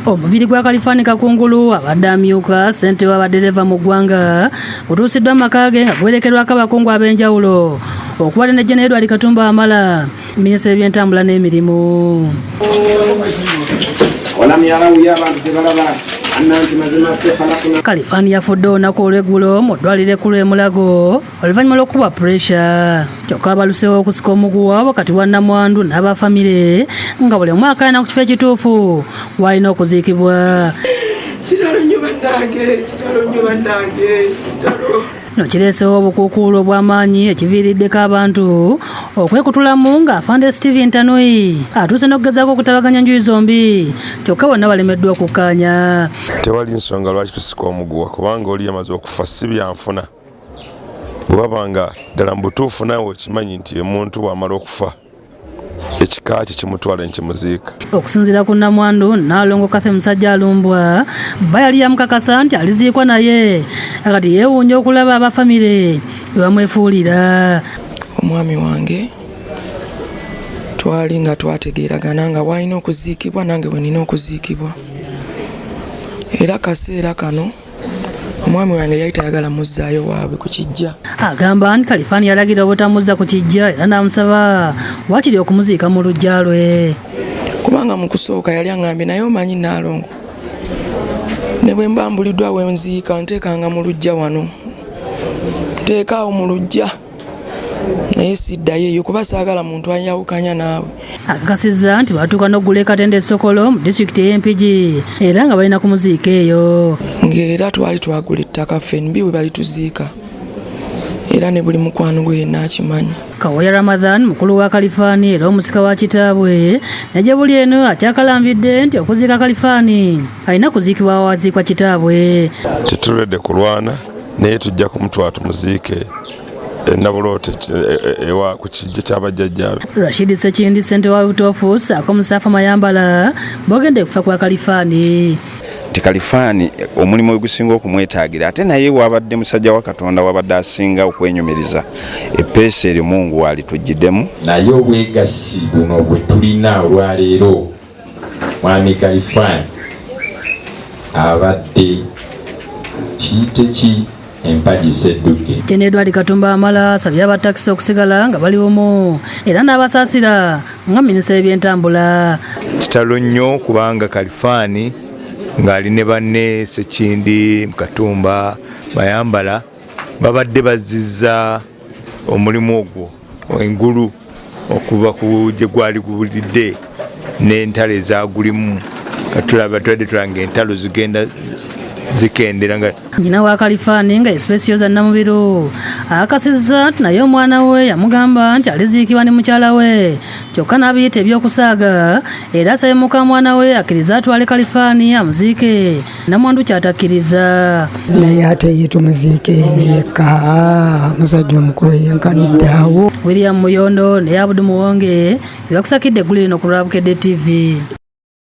Omubiri gwa Kalifani Kakungulu abadde amyuka ssente w'abadereva mu ggwanga gutuusiddwa amaka ge nga guwerekerwako abakungu ab'enjawulo okubadde ne Jenerali Edward Katumba Wamala, minisita w'ebyentambula n'emirimu. Kalifani yafudde olunaku olw'eggulo mu ddwaliro ekkulu e Mulago oluvannyuma lw'okukuba puresha. Kyokka baluseewo okusika omuguwa wakati wa nnamwandu n'abafamire nga buli omu akaayana ku kifo ekituufu w'alina okuziikibwa. Kino kireesewo obukuukuulu obw'amaanyi ekiviiriddeko abantu okwekutulamu nga Afande Stephen Tanui atuuse n'okugezaako okutabaganya enjuyi zombi, kyokka bonna balemeddwa okukkaanya. Tewali nsonga lwaki tusika omuguwa kubanga oli yamaze okufa si byanfuna. Bwe waba nga ddala mu butuufu naawe okimanyi nti omuntu bw'amala okufa ekika kye kimutwala nkimuziika. Okusinziira ku nnamwandu Nnaalongo Kathe Musajja Alumbwa, bba yali yamukakasa nti aliziikwa naye kati yeewuunya okulaba abafamire bwe bamwefuulira. Omwami wange twali nga twategeeragana nga waalina okuziikibwa nange bwe nina okuziikibwa, era kaseera kano omwami wange yali tayagala muzzaayo waabwe ku kijja. Agamba nti Kalifani yalagira obutamuzza ku kijja era n'amusaba waakiri okumuziika mu luggya lwe. Kubanga mu kusooka yali aŋŋambye naye omanyi Nnaalongo, ne bwe mba mbuliddwa we nziika nteekanga mu luggya wano, teekaawo mu luggya, naye siddayo eyo kuba saagala muntu anyawukanya naawe. Akakasizza nti batuuka n'oggula e Katende Sokolo mu disitulikiti y'Empigi era nga balina kumuziika eyo. Ng'era twali twagula ettaka ffenbi we balituziika, era ne buli mukwano gwe yenna akimanyi. Kawoya Ramadhan, mukulu wa Kalifani era omusika wa kitaabwe, naye buli eno akyakalambidde nti okuziika Kalifani alina kuziikibwa awaziikwa kitaabwe. Tetuledde kulwana naye tujja kumutwala tumuziike Nabuloote ewa ku kijja ky'abajjajjaabe. Rashid Sekindi, ssente wa Butofu, ssaako Musaafa Mayambala boogedde kufa kwa Kalifani. Nti Kalifani omulimu we gusinga okumwetaagira ate naye wabadde musajja wa Katonda wabadde asinga okwenyumiriza eppeesa eri Mungu walitujjiddemu. Naye obwegassi buno bwe tulina olwaleero, mwami Kalifani abadde kiyite ki empagi seddudde. Jenerali Edward Katumba Wamala asabye abatakisi okusigala nga bali omu era n'abasaasira nga minisita w'ebyentambula. Kitalo nnyo kubanga Kalifani ng'ali ne banne Sekindi, Katumba, Mayambala babadde bazizza omulimu ogwo engulu okuva ku gye gwali gubulidde n'entalo ezagulimu. Katulaba twedde tulanga entalo zigenda zikendera nga nnyina wa Kalifani nga Espesioza Namubiru akakasizza nti naye omwana we yamugamba nti aliziikibwa ne mukyala we, kyokka n'abiyita ebyokusaaga era asabye muka mwana we akkiriza atwale Kalifani amuziike. Namwandu kyatakkiriza. Naye ate ye tumuziike yekka, musajja omukulu yenkanidde awo. William Muyondo ne Abudu Muwonge byakusakidde eggulu lino ku Lwabukedde TV.